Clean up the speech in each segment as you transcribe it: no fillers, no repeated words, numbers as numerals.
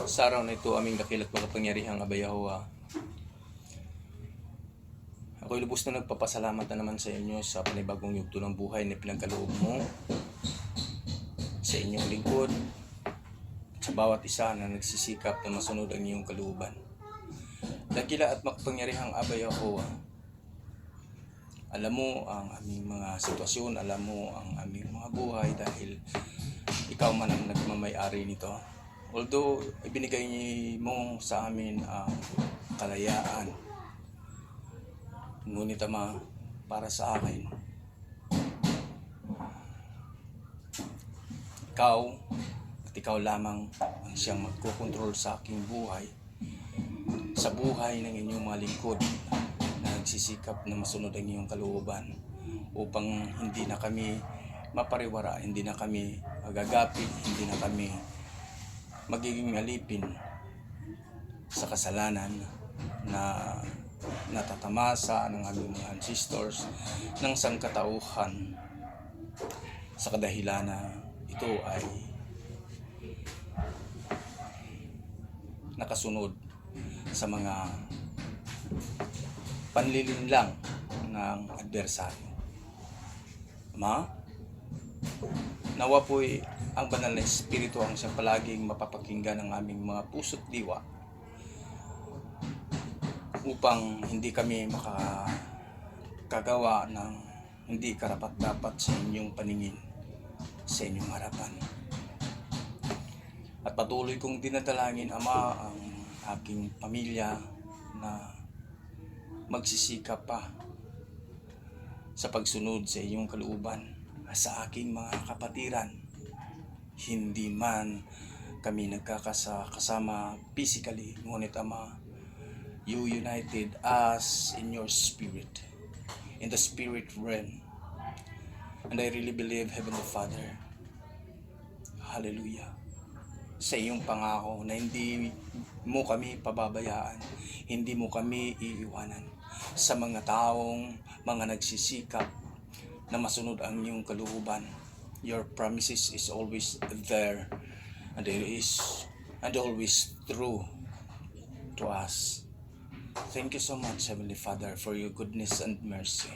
Sa araw na ito, aming dakilat makapangyarihang Aba Yahuwah. Ako'y lubos na nagpapasalamat na naman sa inyo sa panibagong yugto ng buhay na pinagkaloob mo sa inyong lingkod at sa bawat isa na nagsisikap na masunod ang iyong kalooban. Dakila at makapangyarihang Aba Yahuwah, alam mo ang aming mga sitwasyon, alam mo ang aming mga buhay dahil ikaw man ang nagmamay-ari nito. Although ibinigay mo sa amin ang kalayaan, ngunit Ama, para sa akin, ikaw at ikaw lamang ang siyang magkokontrol sa aking buhay, sa buhay ng inyong mga lingkod na nagsisikap na masunod ang iyong kalooban upang hindi na kami mapariwara, hindi na kami magagapi, hindi na kami magiging alipin sa kasalanan na natatamasa ng aming mga ancestors ng sangkatauhan, sa kadahilan na ito ay nakasunod sa mga panlilinlang ng adversaryo. Ama, nawa po'y ang banal na Espiritu ang siyang palaging mapapakinggan ng aming mga puso't diwa upang hindi kami makakagawa ng hindi karapat-dapat sa inyong paningin, sa inyong harapan. At patuloy kong dinadalangin, Ama, ang aking pamilya na magsisikap pa sa pagsunod sa iyong kalooban, sa aking mga kapatiran. Hindi man kami nagkakasama physically, ngunit Ama, you united us in your spirit, in the spirit realm. And I really believe, Heavenly Father, hallelujah, sa iyong pangako na hindi mo kami pababayaan, hindi mo kami iiwanan sa mga taong mga nagsisikap na masunod ang iyong kalooban. Your promises is always there, and it is and always true to us. Thank you so much, Heavenly Father, for your goodness and mercy.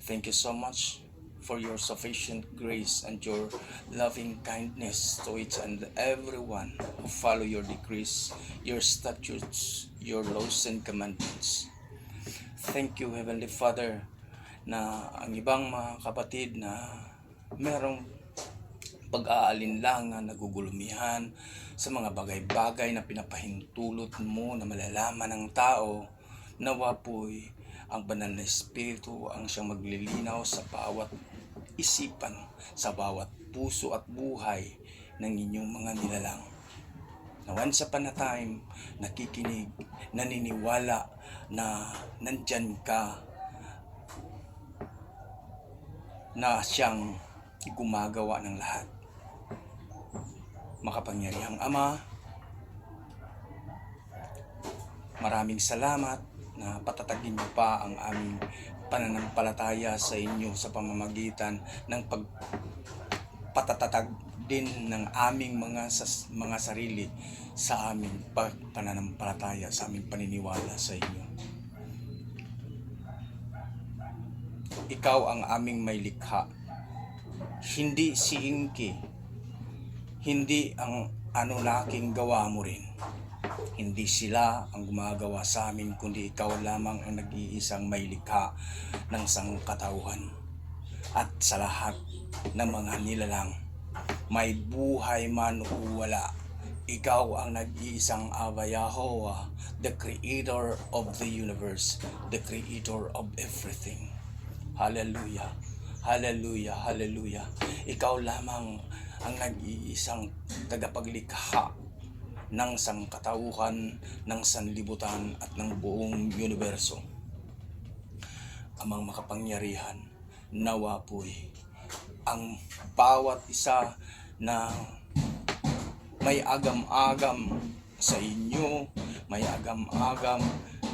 Thank you so much for your sufficient grace and your loving kindness to each and everyone who follow your decrees, your statutes, your laws and commandments. Thank you, Heavenly Father, na ang ibang mga kapatid na merong pag-aalinlangan, nagugulumihan sa mga bagay-bagay na pinapahintulot mo na malalaman ng tao Nawa po'y ang banal na Espiritu ang siyang maglilinaw sa bawat isipan, sa bawat puso at buhay ng inyong mga nilalang. Na once upon a time, nakikinig, naniniwala na nandyan ka, na siyang gumagawa ng lahat. Makapangyarihang Ama, maraming salamat na patatagin niyo pa ang aming pananampalataya sa inyo sa pamamagitan ng pagpatatatag din ng aming mga sarili sa aming pananampalataya, sa aming paniniwala sa inyo. Ikaw ang aming may likha, hindi si Inky, hindi ang anunaking gawa mo rin. Hindi sila ang gumagawa sa amin, kundi ikaw lamang ang nag-iisang may likha ng sangkatauhan. At sa lahat ng mga nilalang, may buhay man o wala, ikaw ang nag-iisang Aba Yahovah, the creator of the universe, the creator of everything. Hallelujah, hallelujah, hallelujah. Ikaw lamang ang nag-iisang tagapaglikha ng sangkatauhan, ng sanlibutan at ng buong universo. Amang makapangyarihan, nawa po'y ang bawat isa na may agam-agam sa inyo, may agam-agam,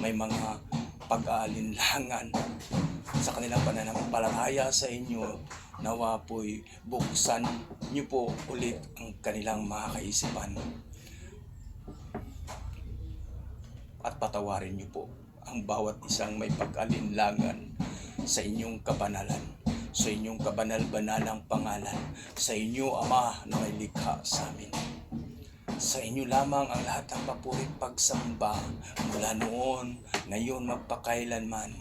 may mga pag-aalinlangan sa kanilang pananampalataya sa inyo, nawa po'y buksan niyo po ulit ang kanilang mga kaisipan at patawarin niyo po ang bawat isang may pag-alinlangan sa inyong kabanalan, sa inyong kabanal-banalang pangalan, sa inyo Ama na may likha sa amin. Sa inyo lamang ang lahat ng papurit pagsamba mula noon, ngayon, magpakailanman,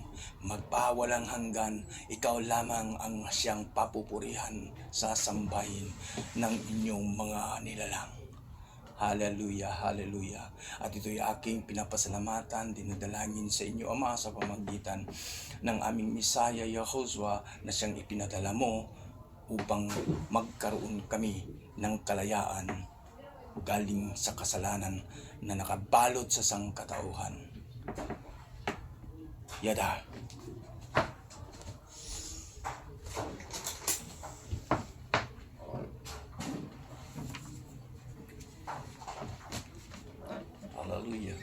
magpawalang hanggan. Ikaw lamang ang siyang papupurihan, sasambahin ng inyong mga nilalang. Hallelujah, hallelujah. At ito'y aking pinapasalamatan, dinadalangin sa inyo Ama sa pamamagitan ng aming Misaya Yahovah na siyang ipinadala mo upang magkaroon kami ng kalayaan galing sa kasalanan na nakabalot sa sangkatauhan. Yada. Hallelujah.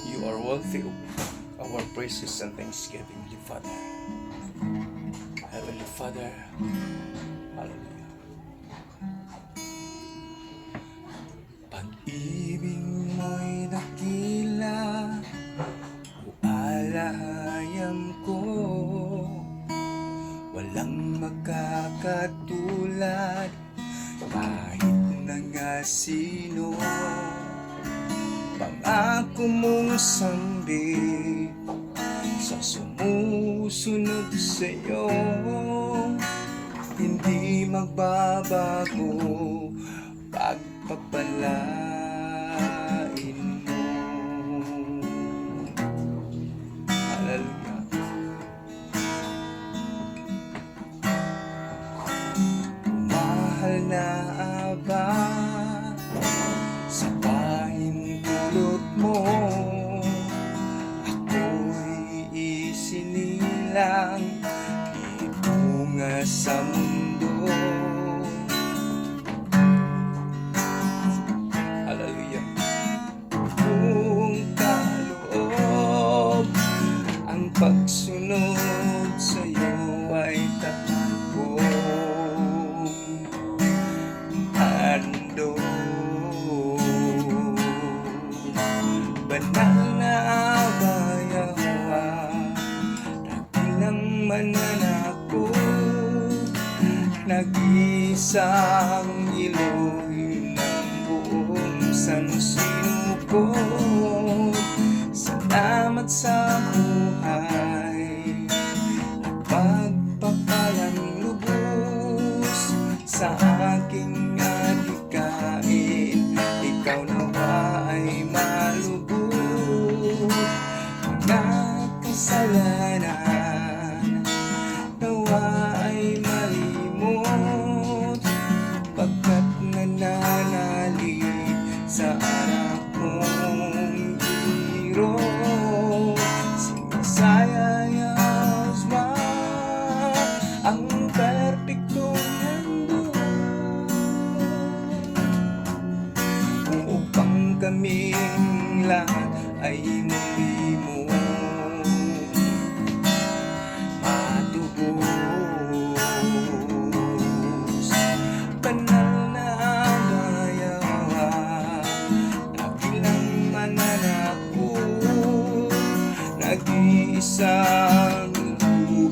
You are worthy of our praises and thanksgiving, Heavenly Father. Heavenly Father, hallelujah. Pag-ibig mo'y dakila, o alahayam ko, walang makakatulad kahit na nga sino. Pangako mong sambit sa sumusunod sa'yo, hindi magbabago, pagpapalain mo. Hallelujah. Mahal na Aba, sa pahintulot mo ako'y isinilang, ibunga sa mundo. Hallelujah. Kung kaloob ang pagsunod sa'yo ay takbong handog. Banal na Aba Yahovah, dakilang mananako, nag-isang Elohim ng buong sansinuko. Salamat sa buhay at pagpapalang lubos sa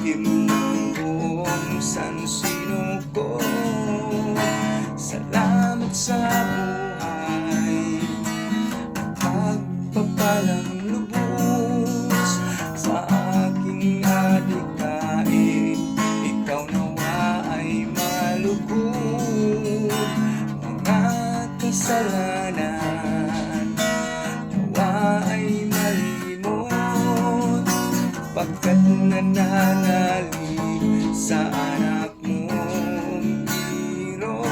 lihim ng buong sansino ko. Salamat sa buhay at pagpapalang lubos sa aking adikain. Ikaw nawa ay malugod, mga kasalanan nawa ay malimot, pagkat nananalig sa anak mong biro,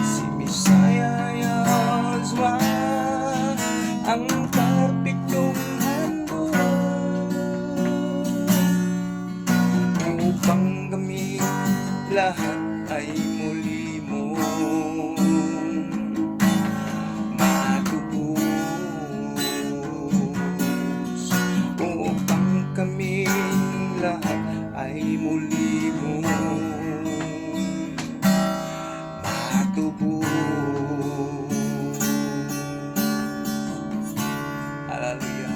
si Messiah Yahshua, ang perpektong handog, upang kami lahat ay muli mong matubos, upang kami lahat ay muli mong matubos. Hallelujah.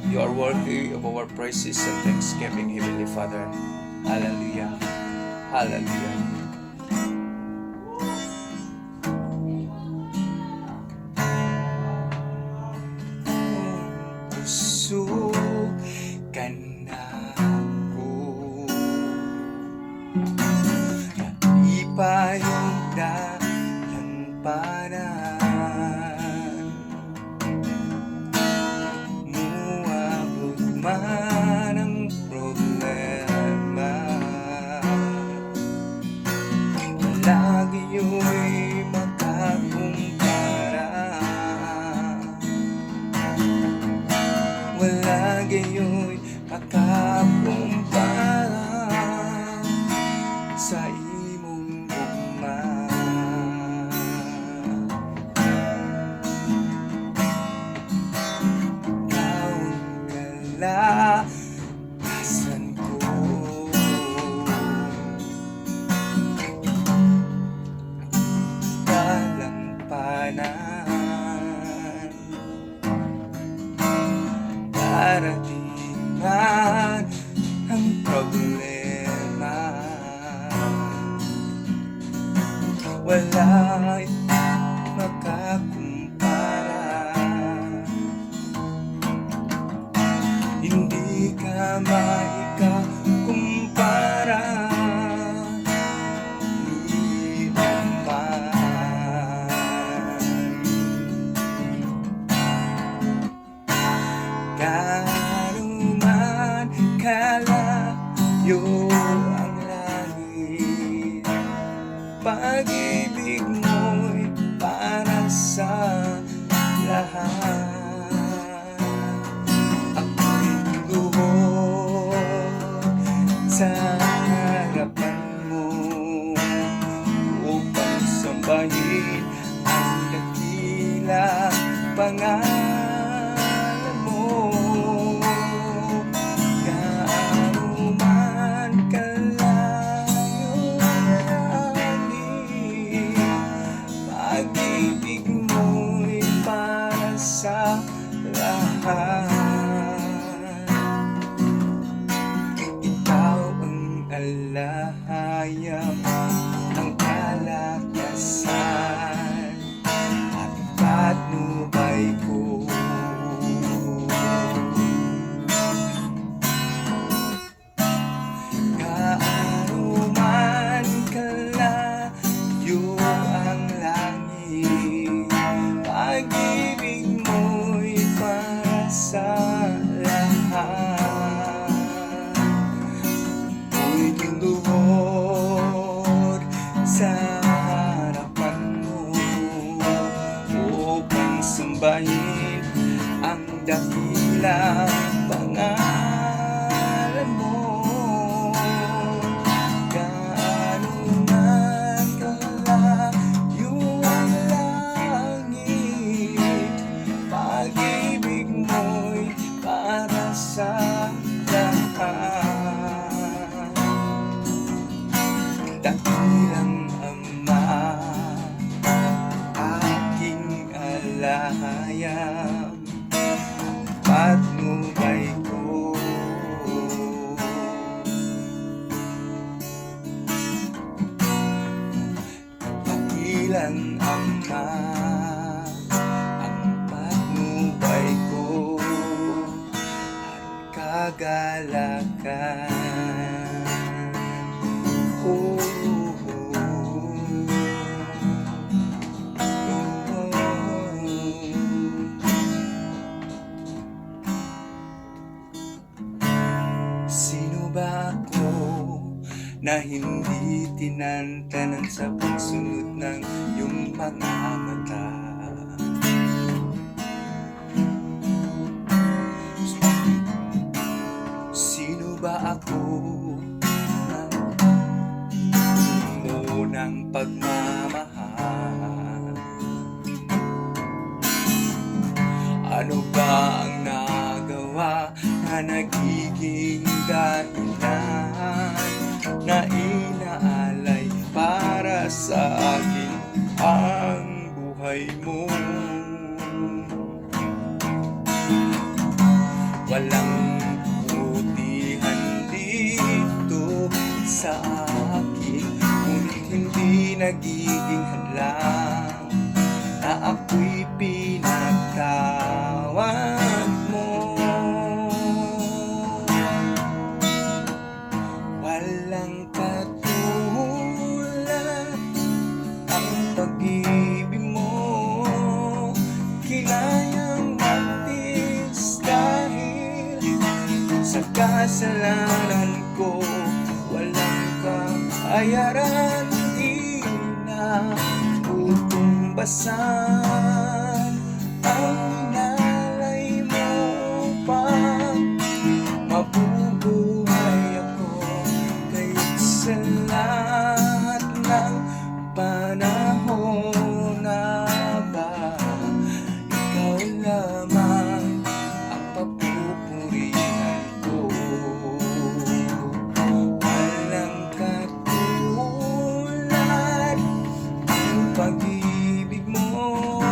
You are worthy of our praises and thanksgiving, Heavenly Father. Hallelujah. Hallelujah. Puso ka na ako, iba yung dalampanan, muabot man ang problema, lagi yo'y makakumpara, wala gayo'y makakumpara sa imong gugma. Ikaw ang kalakasan ko, dalampanan, darating man ang problema, wala'y makakumpara, hindi ka maikakumpara ni naman. Kanuman kalayo ang langit, pag-ibig mo'y para sa lahat. Ako'y luhod sa harapan mo upang sambahin ang dakilang pangalan mo. Kanuman kalayo ang langit, kagalakan. Oh, sino ba ako na hindi tinantanan sa pagsunod ng iyong mga mata? Sino ba ako na mo ng pagmamahal? Ano ba ang nagawa na nagiging dahilan na inaalay para sa akin ang buhay mo? Walang kabutihan dito sa akin, ngunit hindi nagiging hadlang na ako'y pinagtawad mo. Walang katulad ang pag-ibig mo, kinayang magtiis dahil sa kasalanan ko. Walang kaayaran, di na tutumbasan ang inalay mo pa. Mabubuhay ako kahit sa lahat ng panahon na ba ikaw lamang ang papupurihan ko. Walang katulad ang pag-ibig mo,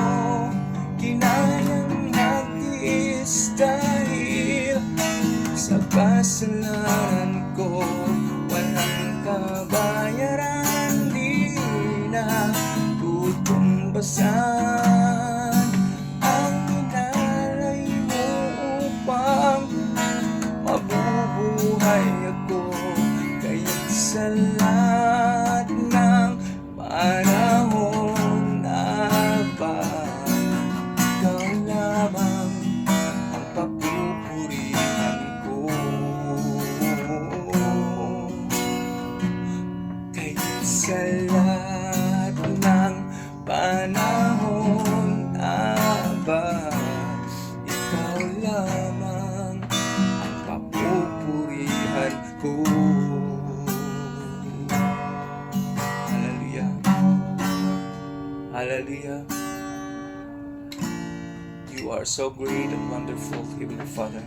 kinayang magtiis dahil sa kasalanan ko. Walang kabayaran, di na tutumbasan ang inalay mo upang mabubuhay ako kahit sa lahat ng panahon na ba ikaw lamang ang papupurihan ko. Kahit sa lahat ng panahon na ba ikaw lamang ang papupurihan ko. Hallelujah. Hallelujah. You are so great and wonderful, Heavenly Father.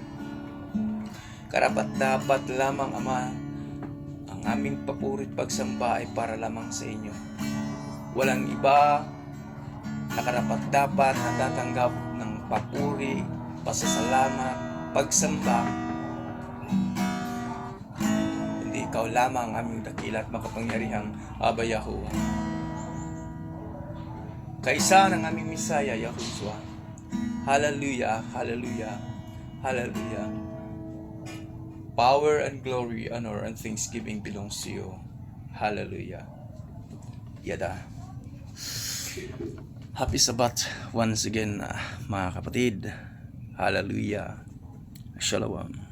Karapat-dapat lamang, Ama, ang aming papurit pagsamba ay para lamang sa inyo. Walang iba na karapat-dapat na tatanggap ng papuri, pasasalamat, pagsamba. Hindi ikaw lamang ang aming dakila at makapangyarihang Aba Yahuwah. Kaisa ng aming Misaya, Yahushua. Hallelujah, hallelujah, hallelujah. Power and glory, honor and thanksgiving belongs to you. Hallelujah. Yada. Happy Sabbath once again, mga kapatid. Hallelujah. Shalom.